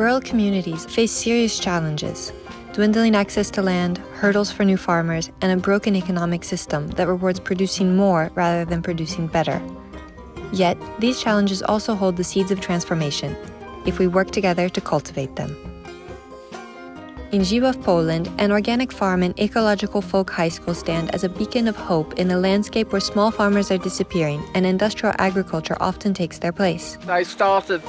Rural communities face serious challenges: dwindling access to land, hurdles for new farmers, and a broken economic system that rewards producing more rather than producing better. Yet, these challenges also hold the seeds of transformation, if we work together to cultivate them. In Grzybów, Poland, an organic farm and ecological folk high school stand as a beacon of hope in a landscape where small farmers are disappearing and industrial agriculture often takes their place. I started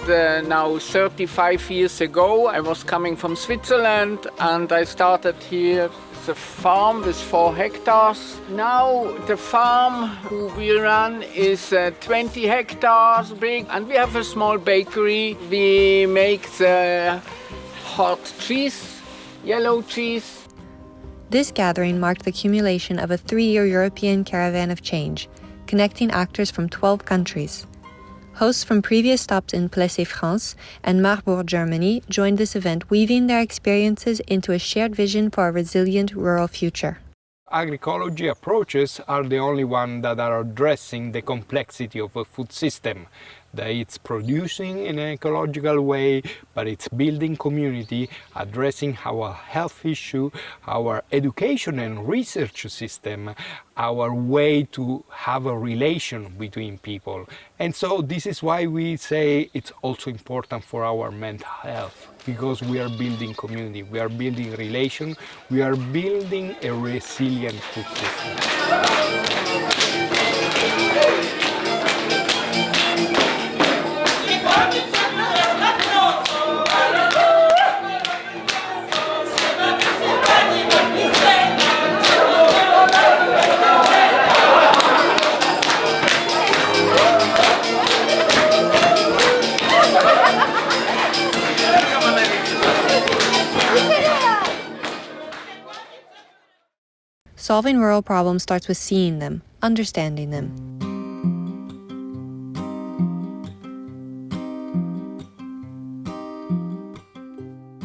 now 35 years ago. I was coming from Switzerland and I started here the farm with 4 hectares. Now the farm who we run is 20 hectares big, and we have a small bakery. We make the hot cheese, yellow cheese. This gathering marked the accumulation of a 3-year European caravan of change, connecting actors from 12 countries. Hosts from previous stops in Plessis, France, and Marbourg, Germany, joined this event, weaving their experiences into a shared vision for a resilient rural future. Agroecology approaches are the only ones that are addressing the complexity of a food system. That it's producing in an ecological way, but it's building community, addressing our health issue, our education and research system, our way to have a relation between people. And so this is why we say it's also important for our mental health, because we are building community, we are building relation, we are building a resilient food system. Solving rural problems starts with seeing them, understanding them.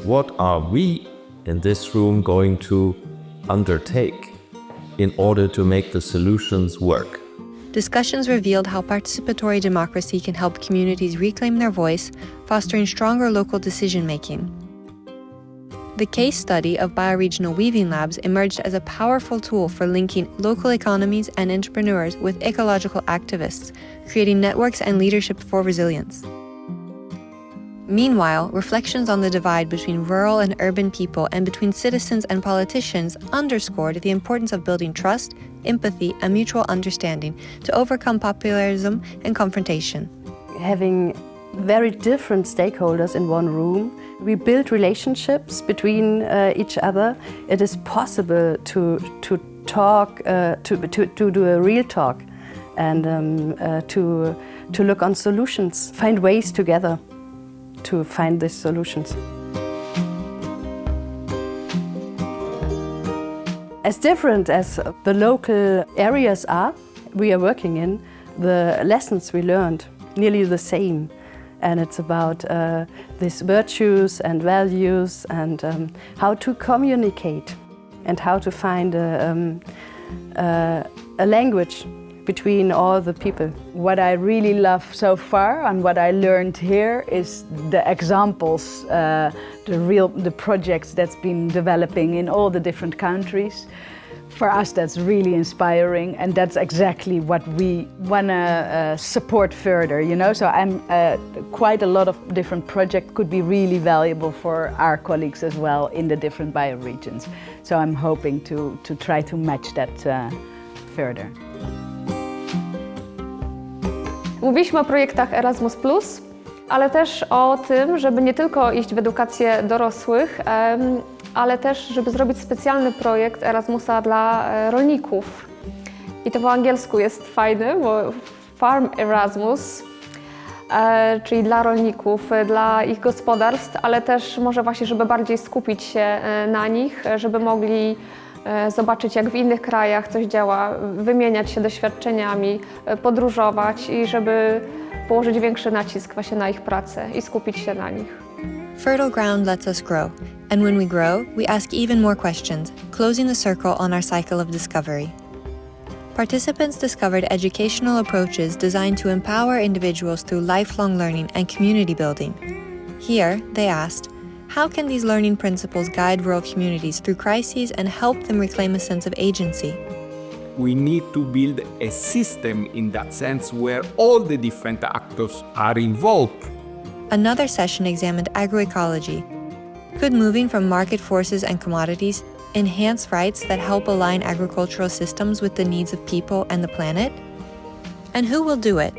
What are we in this room going to undertake in order to make the solutions work? Discussions revealed how participatory democracy can help communities reclaim their voice, fostering stronger local decision-making. The case study of bioregional weaving labs emerged as a powerful tool for linking local economies and entrepreneurs with ecological activists, creating networks and leadership for resilience. Meanwhile, reflections on the divide between rural and urban people and between citizens and politicians underscored the importance of building trust, empathy, and mutual understanding to overcome populism and confrontation. Having very different stakeholders in one room, we build relationships between each other. It is possible to talk, to do a real talk, and to look on solutions, find ways together to find these solutions. As different as the local areas are we are working in, the lessons we learned nearly the same. And it's about these virtues and values and how to communicate and how to find a language between all the people. What I really love so far and what I learned here is the examples, the projects that's been developing in all the different countries. For us, that's really inspiring, and that's exactly what we want to support further, you know. So quite a lot of different projects could be really valuable for our colleagues as well in the different bioregions. So I'm hoping to try to match that further. Mówiliśmy o projektach Erasmus+, ale też o tym, żeby nie tylko iść w edukację dorosłych, ale też, żeby zrobić specjalny projekt Erasmusa dla rolników. I to po angielsku jest fajne, bo Farm Erasmus, czyli dla rolników, dla ich gospodarstw, ale też może właśnie, żeby bardziej skupić się na nich, żeby mogli zobaczyć, jak w innych krajach coś działa, wymieniać się doświadczeniami, podróżować i żeby położyć większy nacisk właśnie na ich pracę i skupić się na nich. Fertile ground lets us grow, and when we grow, we ask even more questions, closing the circle on our cycle of discovery. Participants discovered educational approaches designed to empower individuals through lifelong learning and community building. Here, they asked, How can these learning principles guide rural communities through crises and help them reclaim a sense of agency? We need to build a system in that sense where all the different actors are involved. Another session examined agroecology. Could moving from market forces and commodities enhance rights that help align agricultural systems with the needs of people and the planet? And who will do it?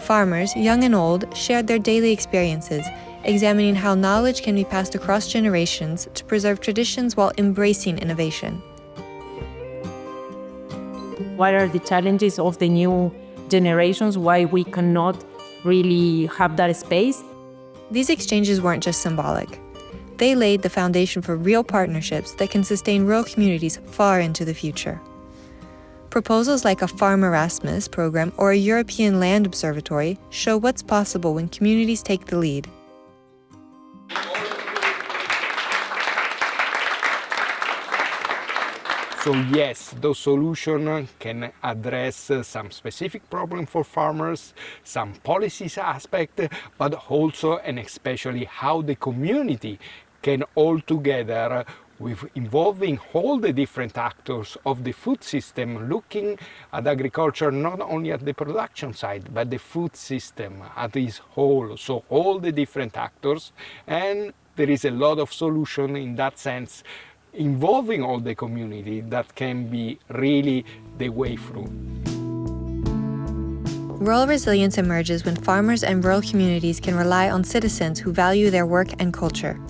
Farmers, young and old, shared their daily experiences, examining how knowledge can be passed across generations to preserve traditions while embracing innovation. What are the challenges of the new generations? Why we cannot really have that space? These exchanges weren't just symbolic. They laid the foundation for real partnerships that can sustain rural communities far into the future. Proposals like a Farm Erasmus program or a European Land Observatory show what's possible when communities take the lead. So yes, those solutions can address some specific problem for farmers, some policies aspect, but also and especially how the community can all together with involving all the different actors of the food system, looking at agriculture not only at the production side, but the food system at its whole, so all the different actors, and there is a lot of solution in that sense, involving all the community that can be really the way through. Rural resilience emerges when farmers and rural communities can rely on citizens who value their work and culture.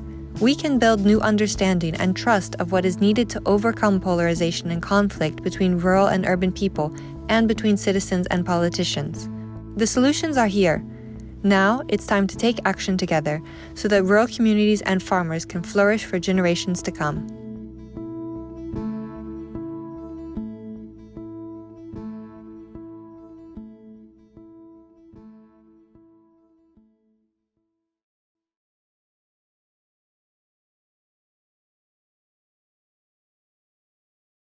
We can build new understanding and trust of what is needed to overcome polarization and conflict between rural and urban people and between citizens and politicians. The solutions are here. Now it's time to take action together so that rural communities and farmers can flourish for generations to come.